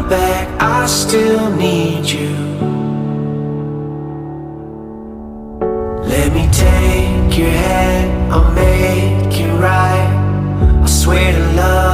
back, I still need you. Let me take your hand, I'll make it right. I swear to love